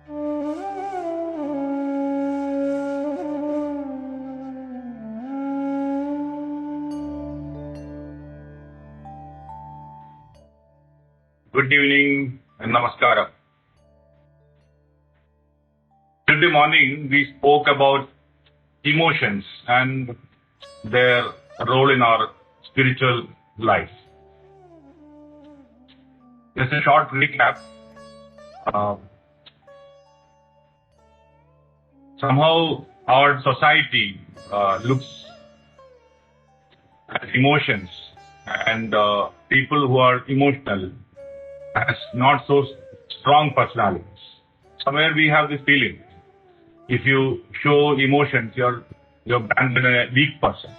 Good evening and namaskaram. Today morning we spoke about emotions and their role in our spiritual life. Just a short recap. Somehow our society looks at emotions and people who are emotional as not so strong personalities. Somewhere we have this feeling. If you show emotions, you're branded a weak person.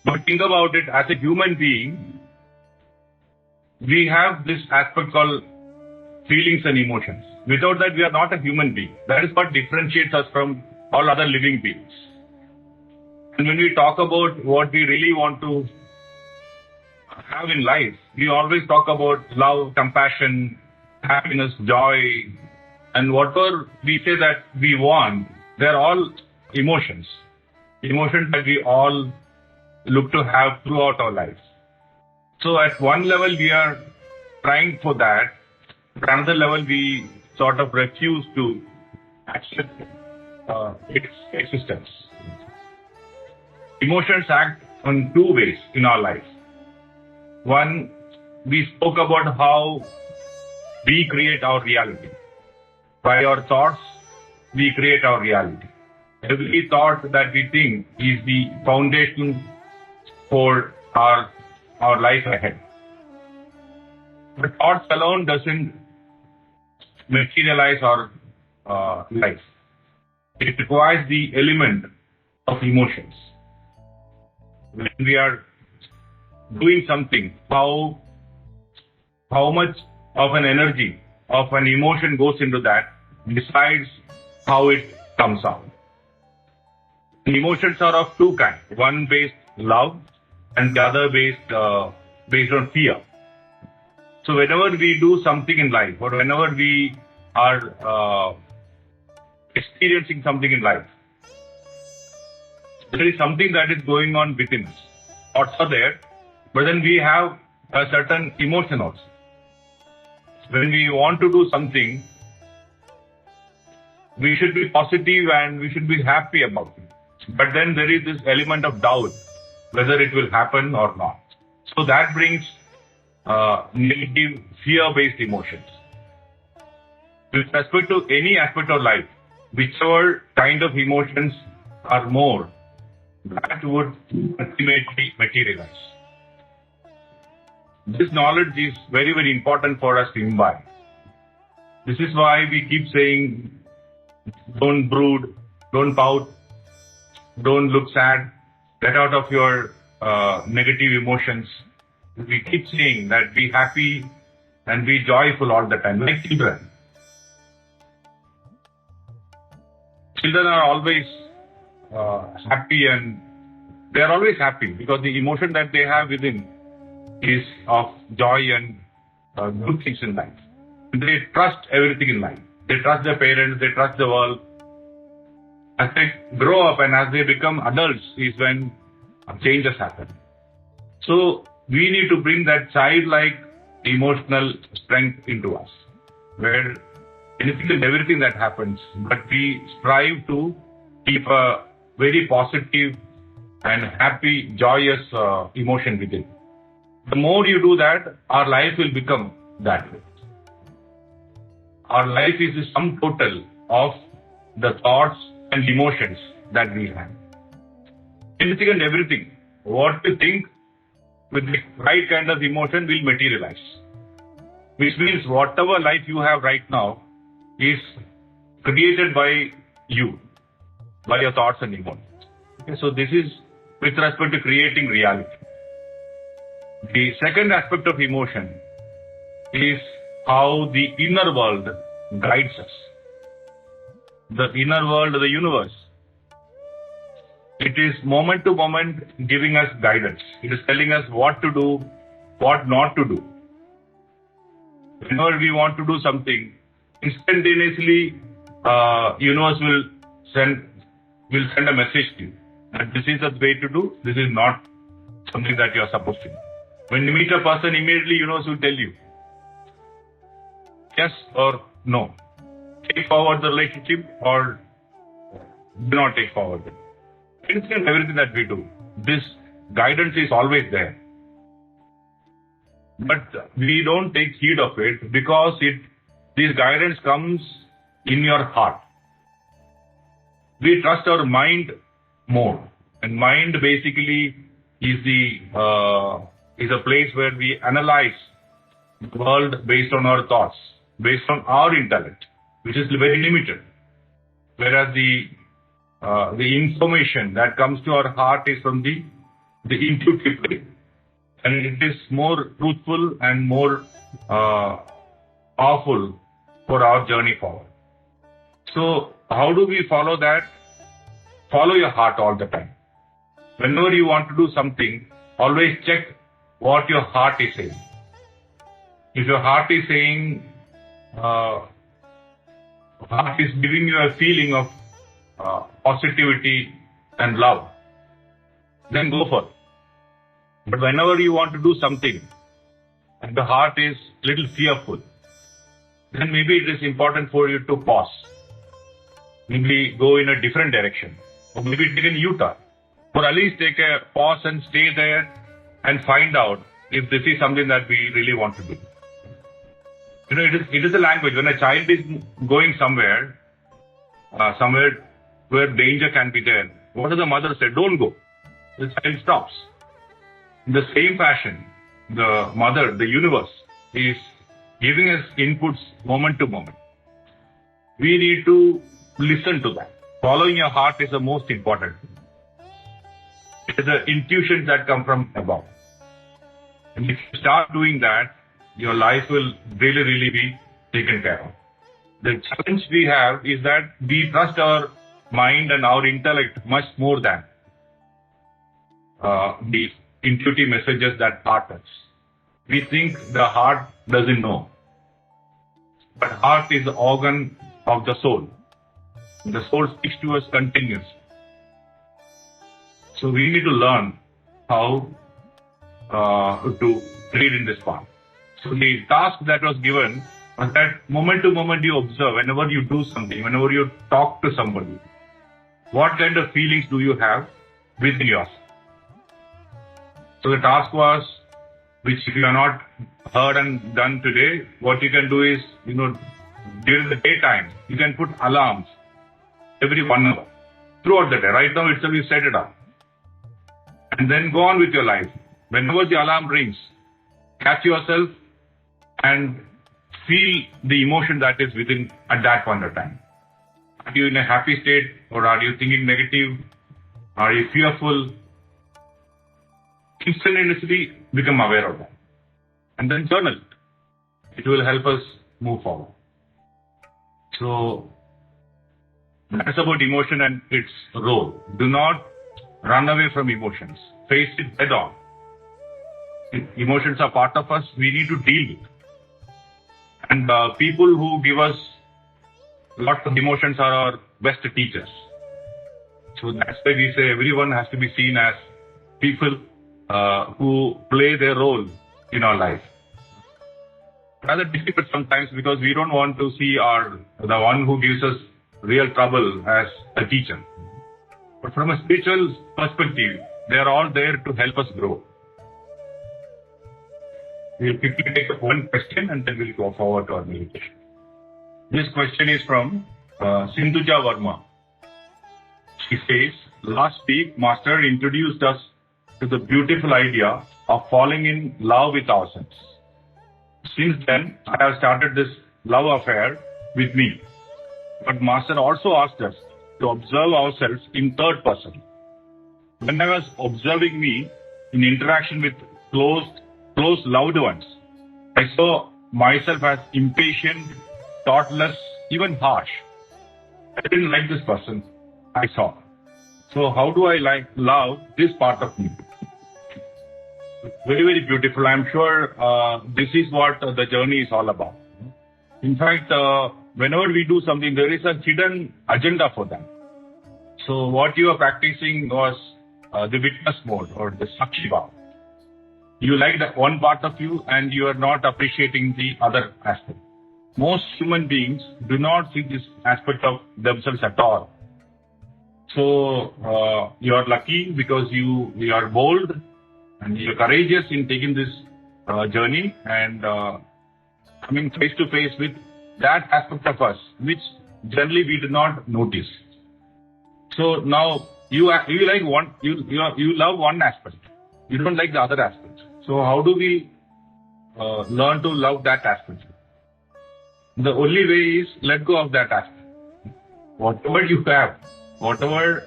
But think about it, as a human being, we have this aspect called feelings and emotions. Without that, we are not a human being. That is what differentiates us from all other living beings. And when we talk about what we really want to have in life, we always talk about love, compassion, happiness, joy, and whatever we say that we want, they're all emotions. Emotions that we all look to have throughout our lives. So at one level, we are trying for that. At another level, we sort of refuse to accept its existence. Emotions act on two ways in our life. One, we spoke about how we create our reality. By our thoughts, we create our reality. Every thought that we think is the foundation for our life ahead. But thoughts alone doesn't materialize our life. It requires the element of emotions. When we are doing something, how much of an energy, of an emotion goes into that decides how it comes out. The emotions are of two kinds. One based love and the other based on fear. So whenever we do something in life or whenever we are experiencing something in life, there is something that is going on within us. Thoughts are there, but then we have a certain emotion also. When we want to do something, we should be positive and we should be happy about it. But then there is this element of doubt whether it will happen or not. So that brings negative, fear-based emotions. With respect to any aspect of life, whichever kind of emotions are more, that would ultimately materialize. This knowledge is very, very important for us to imbibe. This is why we keep saying, don't brood, don't pout, don't look sad, get out of your negative emotions. We keep saying that be happy and be joyful all the time, like children. Children are always happy and they are always happy because the emotion that they have within is of joy and good things in life. They trust everything in life. They trust their parents, they trust the world. As they grow up and as they become adults is when changes happen. So we need to bring that childlike emotional strength into us, where anything and everything that happens, but we strive to keep a very positive and happy, joyous emotion within. The more you do that, our life will become that way. Our life is the sum total of the thoughts and emotions that we have. Anything and everything, what you think with the right kind of emotion will materialize. Which means whatever life you have right now is created by you, by your thoughts and emotions. Okay, so this is with respect to creating reality. The second aspect of emotion is how the inner world guides us. The inner world, the universe, it is moment to moment giving us guidance. It is telling us what to do, what not to do. Whenever we want to do something, instantaneously, universe will send a message to you. And this is the way to do. This is not something that you are supposed to do. When you meet a person, immediately universe will tell you yes or no. Take forward the relationship or do not take forward it. Instant everything that we do. This guidance is always there. But we don't take heed of it because this guidance comes in your heart. We trust our mind more. And mind basically is a place where we analyze the world based on our thoughts, based on our intellect, which is very limited. Whereas the information that comes to our heart is from the intuitive place. And it is more truthful and more powerful for our journey forward. So how do we follow that? Follow your heart all the time. Whenever you want to do something, always check what your heart is saying. If your heart is saying, heart is giving you a feeling of positivity and love, then go for it. But whenever you want to do something and the heart is little fearful, then maybe it is important for you to pause. Maybe go in a different direction. Or maybe take a U-turn. Or at least take a pause and stay there and find out if this is something that we really want to do. You know, it is a language. When a child is going somewhere where danger can be there, what does the mother say? Don't go. The child stops. In the same fashion, the mother, the universe, is giving us inputs moment to moment. We need to listen to that. Following your heart is the most important. It is the intuitions that come from above. And if you start doing that, your life will really, really be taken care of. The challenge we have is that we trust our mind and our intellect much more than the intuitive messages that heart has. We think the heart doesn't know. But heart is the organ of the soul. The soul speaks to us continuously. So we need to learn how to lead in this path. So the task that was given was that moment to moment you observe, whenever you do something, whenever you talk to somebody, what kind of feelings do you have within yourself? So the task was, which if you are not heard and done today, what you can do is, during the daytime, you can put alarms every 1 hour throughout the day. Right now itself you set it up. And then go on with your life. Whenever the alarm rings, catch yourself and feel the emotion that is within at that point of time. Are you in a happy state or are you thinking negative? Are you fearful? Instantaneously become aware of that. And then journal it. It will help us move forward. So that's about emotion and its role. Do not run away from emotions. Face it head on. Emotions are part of us. We need to deal with. And people who give us lots of emotions are our best teachers. So that's why we say everyone has to be seen as people who play their role in our life. Rather difficult sometimes because we don't want to see the one who gives us real trouble as a teacher. But from a spiritual perspective, they are all there to help us grow. We'll quickly take up one question and then we'll go forward to our meditation. This question is from Sindhuja Verma. She says, last week, Master introduced us to the beautiful idea of falling in love with ourselves. Since then, I have started this love affair with me. But Master also asked us to observe ourselves in third person. When I was observing me in interaction with close loved ones, I saw myself as impatient, thoughtless, even harsh. I didn't like this person I saw. So how do I love this part of me? Very, very beautiful. I'm sure this is what the journey is all about. In fact, whenever we do something, there is a hidden agenda for that. So what you are practicing was the witness mode or the Sakshi Bhava. You like that one part of you and you are not appreciating the other aspect. Most human beings do not see this aspect of themselves at all. So you are lucky because you are bold and you are courageous in taking this journey and coming face to face with that aspect of us, which generally we do not notice. So now you like one, you love one aspect. You don't like the other aspect. So how do we learn to love that aspect? The only way is let go of that aspect. Whatever you have, whatever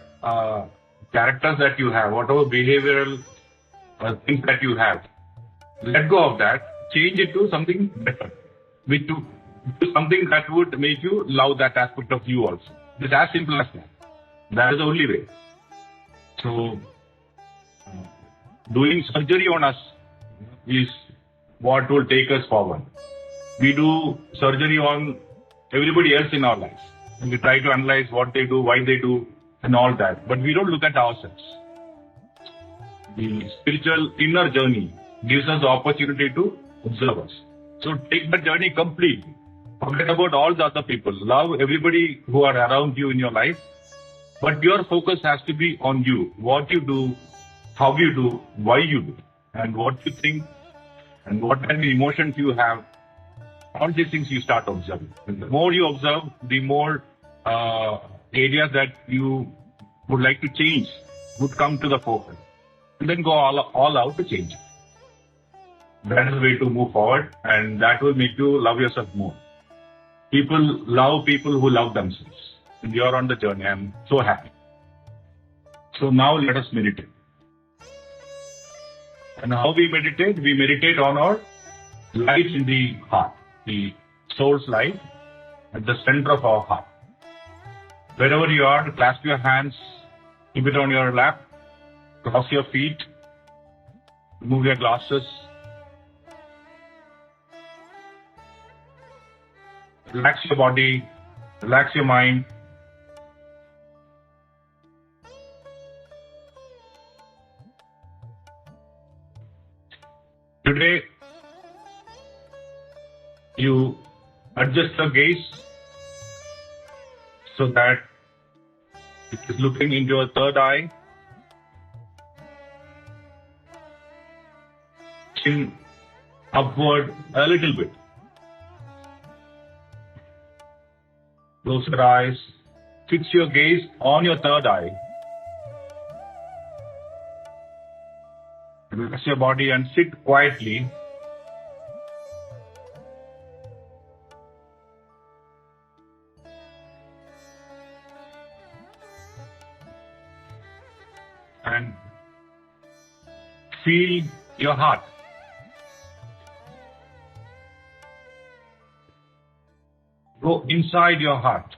characters that you have, whatever behavioral things that you have, let go of that, change it to something better, to something that would make you love that aspect of you also. It's as simple as that. That is the only way. So, doing surgery on us is what will take us forward. We do surgery on everybody else in our lives. And we try to analyze what they do, why they do, and all that. But we don't look at ourselves. The spiritual inner journey gives us the opportunity to observe us. So take that journey completely. Forget about all the other people. Love everybody who are around you in your life. But your focus has to be on you. What you do, how you do, why you do, and what you think, and what kind of emotions you have. All these things you start observing. And the more you observe, the more areas that you would like to change would come to the forefront. And then go all out to change it. That is the way to move forward, and that will make you love yourself more. People love people who love themselves. And you are on the journey. I am so happy. So now let us meditate. And how we meditate? We meditate on our light in the heart, the soul's light at the center of our heart. Wherever you are, clasp your hands, keep it on your lap, cross your feet, remove your glasses. Relax your body, relax your mind. Today, you adjust your gaze so that it is looking into your third eye. Chin upward a little bit. Close your eyes. Fix your gaze on your third eye. Relax your body and sit quietly. And feel your heart. Go inside your heart.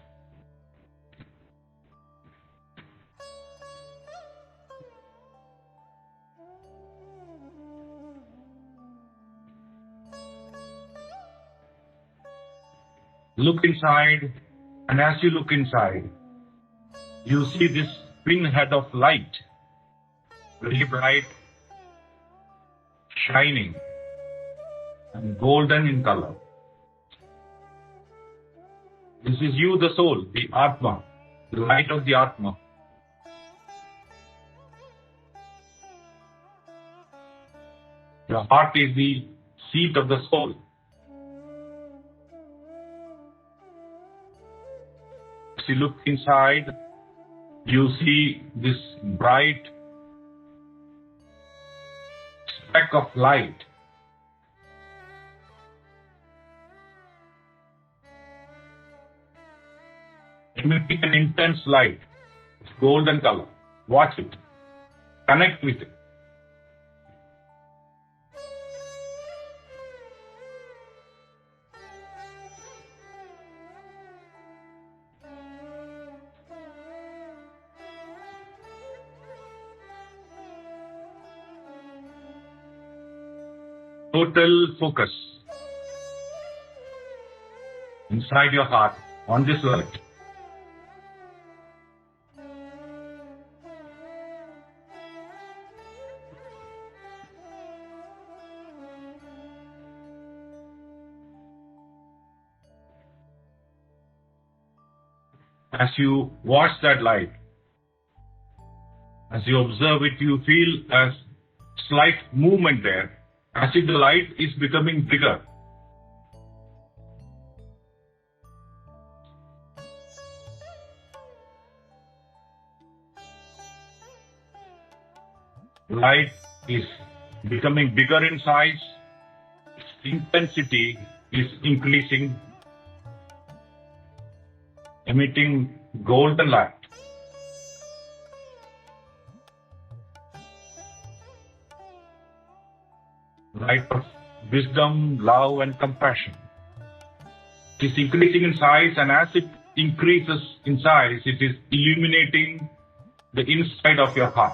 Look inside, and as you look inside, you see this pinhead of light, very bright, shining, and golden in color. This is you, the soul, the Atma, the light of the Atma. Your heart is the seat of the soul. As you look inside, you see this bright speck of light. It may be an intense light, it's golden color. Watch it. Connect with it. Total focus. inside your heart on this light. As you watch that light, as you observe it, you feel a slight movement there, as if the light is becoming bigger. Light is becoming bigger in size, its intensity is increasing, emitting golden light. Light of wisdom, love, and compassion. It is increasing in size, and as it increases in size, it is illuminating the inside of your heart.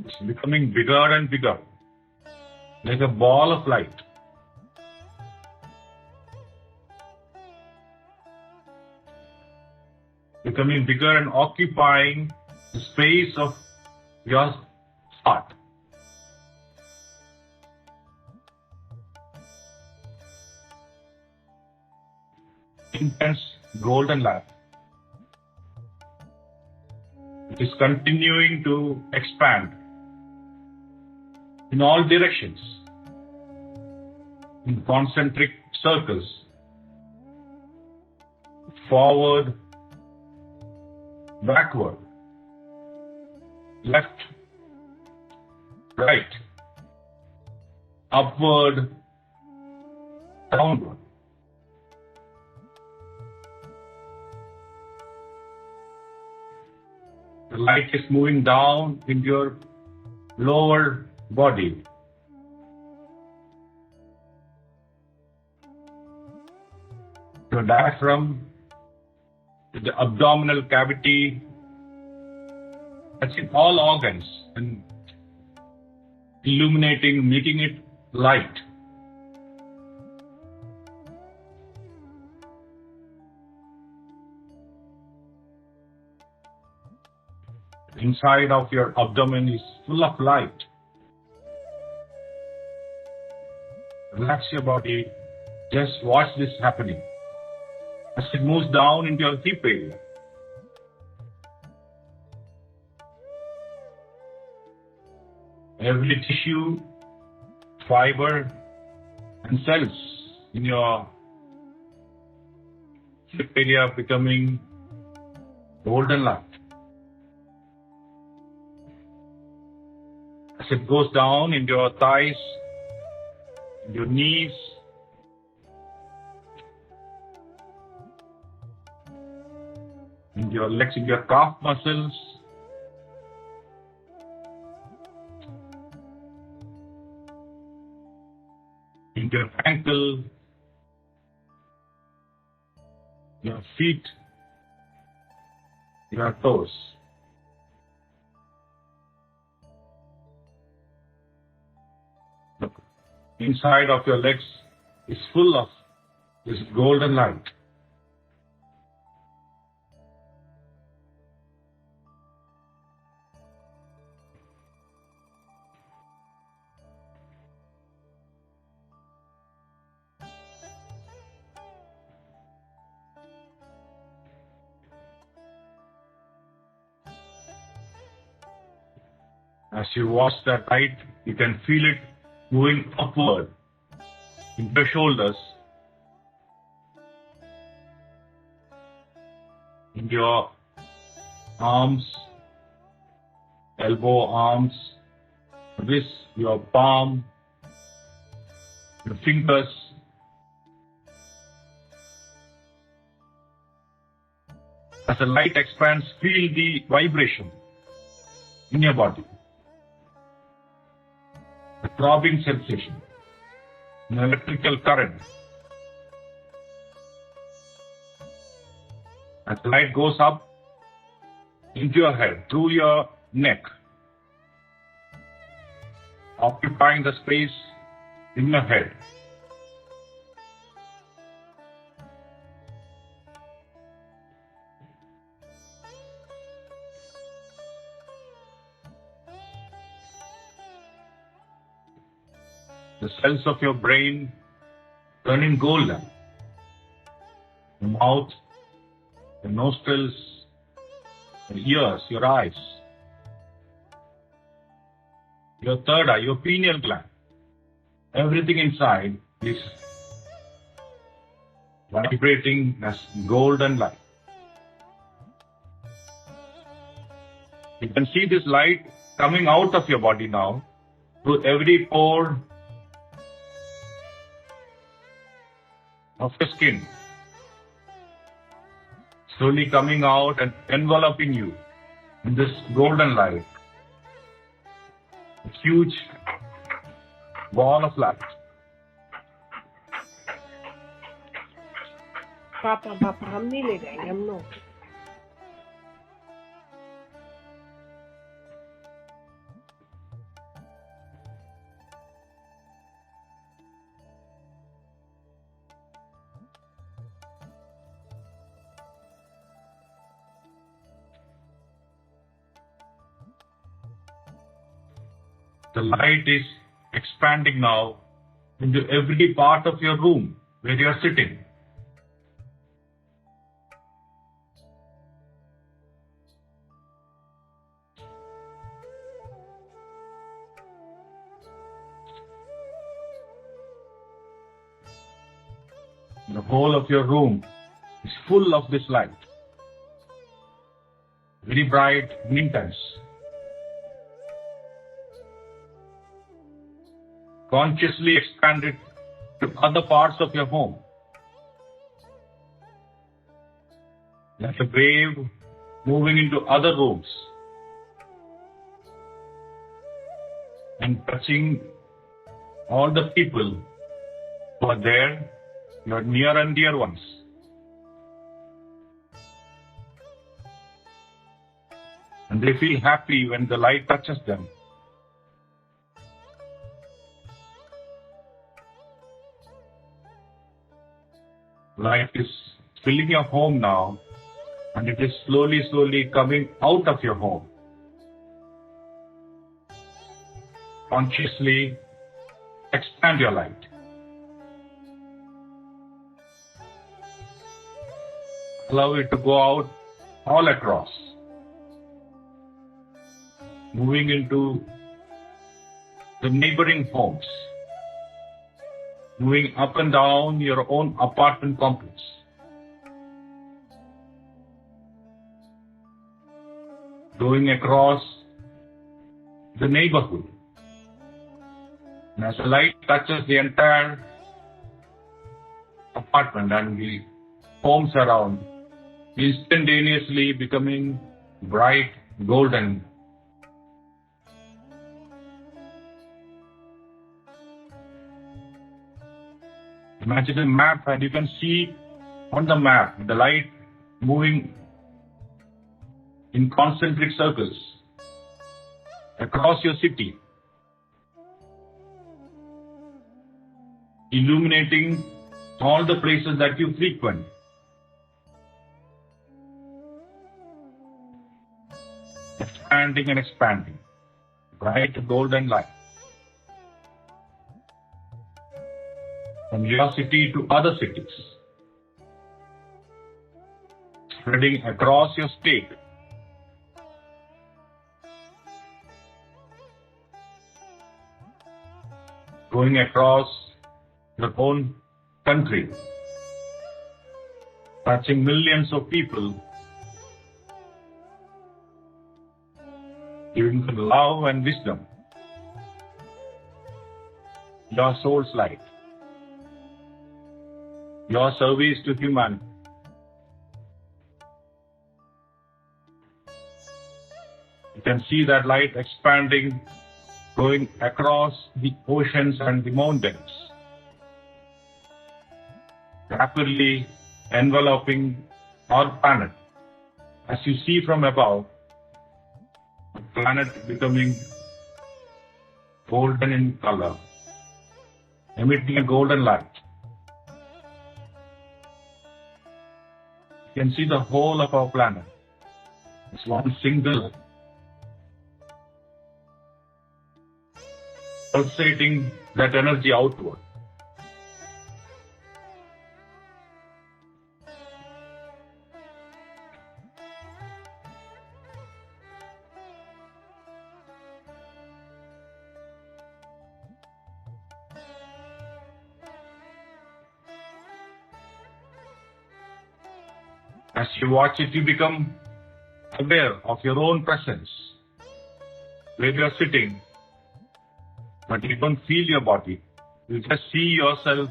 It's becoming bigger and bigger, like a ball of light. Becoming bigger and occupying the space of your heart. Intense golden light. It is continuing to expand in all directions, in concentric circles, forward, backward, left, right, upward, downward. The light is moving down into your lower body. Your diaphragm, to the abdominal cavity, that's in all organs, and illuminating, making it light. Inside of your abdomen is full of light. Relax your body. Just watch this happening. As it moves down into your hip area. Every tissue, fiber, and cells in your hip area becoming golden light. As it goes down into your thighs, your knees, into your legs, into your calf muscles, into your ankle, your feet, your toes. Inside of your legs is full of this golden light. As you watch that light, you can feel it moving upward into your shoulders, into your arms, elbow, arms, wrist, your palm, your fingers. As the light expands, feel the vibration in your body. A throbbing sensation, an electrical current. As the light goes up into your head, through your neck, occupying the space in your head. The cells of your brain turning golden. The mouth, the nostrils, the ears, your eyes, your third eye, your pineal gland. Everything inside is vibrating as golden light. You can see this light coming out of your body now through every pore of your skin, slowly coming out and enveloping you in this golden light. A huge ball of light. पापा हम नहीं ले जाएंगे, हम लोग। The light is expanding now into every part of your room where you are sitting. The whole of your room is full of this light. Very bright and intense. Consciously expand it to other parts of your home. Like a wave moving into other rooms and touching all the people who are there, your near and dear ones. And they feel happy when the light touches them. Light is filling your home now, and it is slowly coming out of your home. Consciously expand your light. Allow it to go out all across, moving into the neighboring homes, moving up and down your own apartment complex, going across the neighborhood. And as the light touches the entire apartment and the homes around, instantaneously becoming bright golden. Imagine a map, and you can see on the map the light moving in concentric circles across your city, illuminating all the places that you frequent. Expanding and expanding. Bright golden light. From your city to other cities. Spreading across your state. Going across your own country. Touching millions of people. Giving them love and wisdom. Your soul's light. Your service to humanity. You can see that light expanding, going across the oceans and the mountains, rapidly enveloping or planet. As you see from above, the planet becoming golden in color, emitting a golden light. You can see the whole of our planet. It's one single pulsating that energy outward. As you watch it, you become aware of your own presence, where you are sitting, but you don't feel your body. You just see yourself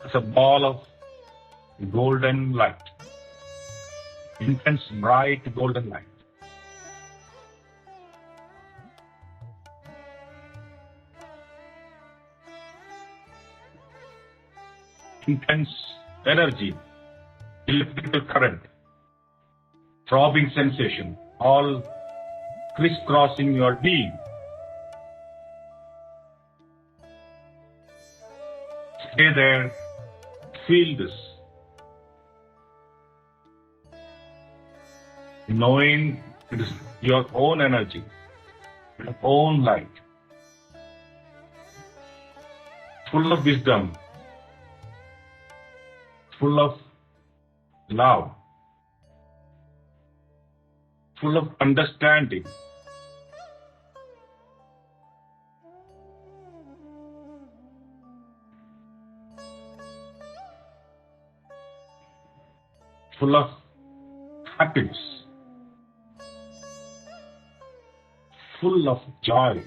as a ball of golden light, intense, bright golden light. Intense energy, electrical current, throbbing sensation, all crisscrossing your being. Stay there, feel this, knowing it is your own energy, your own light, full of wisdom, full of love, full of understanding. Full of happiness, full of joy.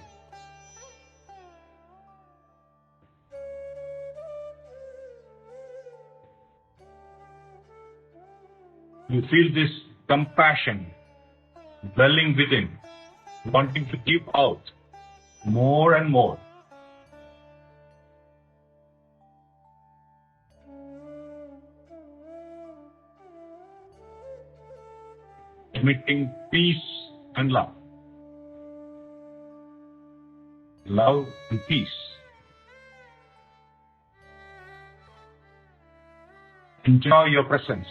You feel this compassion welling within, wanting to give out more and more. Emitting peace and love. Love and peace. Enjoy your presence.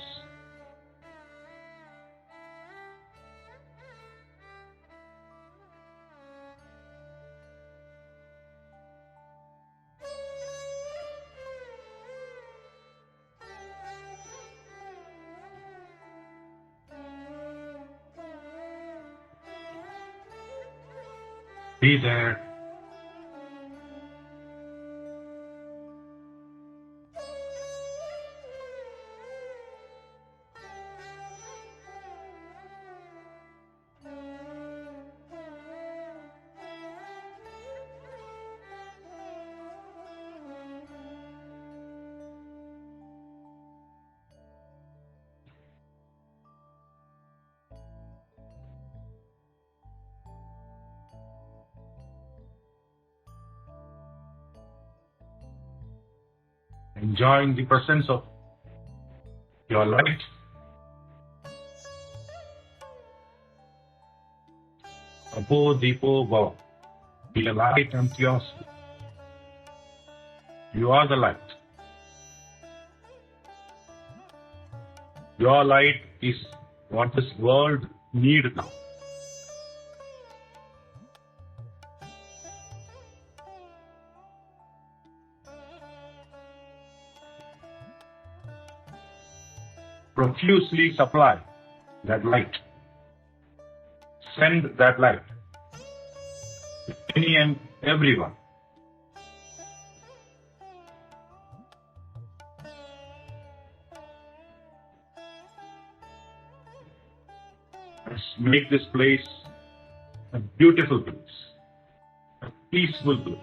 Be there. Enjoying the presence of your light. Apo Deepo Bhava. Be a light and curiosity. You are the light. Your light is what this world needs now. Profusely supply that light. Send that light to any and everyone. Let's make this place a beautiful place, a peaceful place.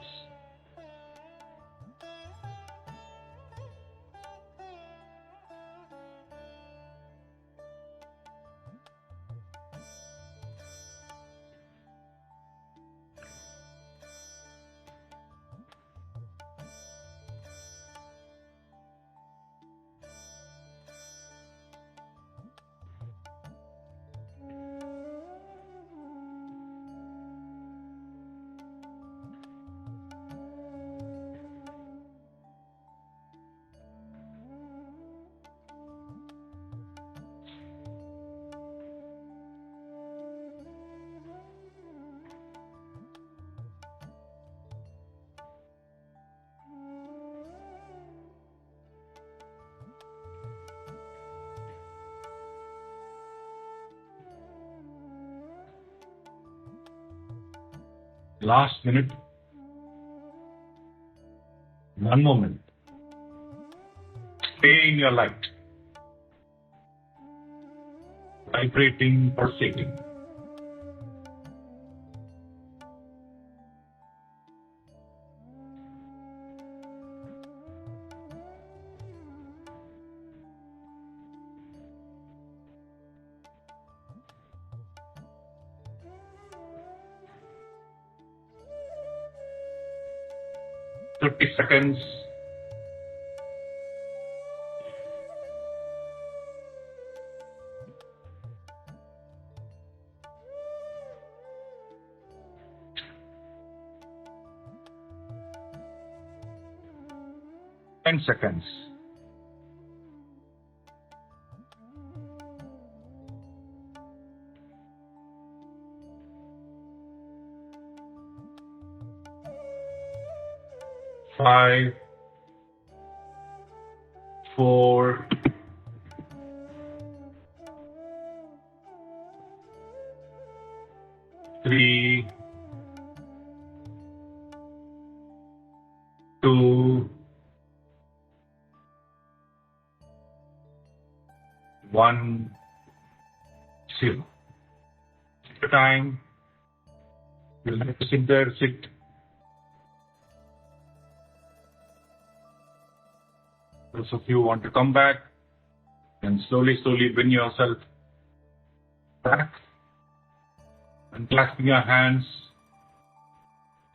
Last minute. 1 moment. Stay in your light. Vibrating, pulsating. $30 seconds. $10 seconds. Five, 4, 3, 2, 1, 0. Take your time. You'll have to sit there, sit. Those of you who want to come back, and slowly bring yourself back, and clasping your hands,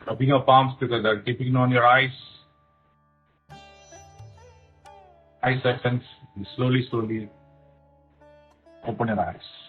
rubbing your palms together, keeping on your eyes. 5 seconds, and slowly open your eyes.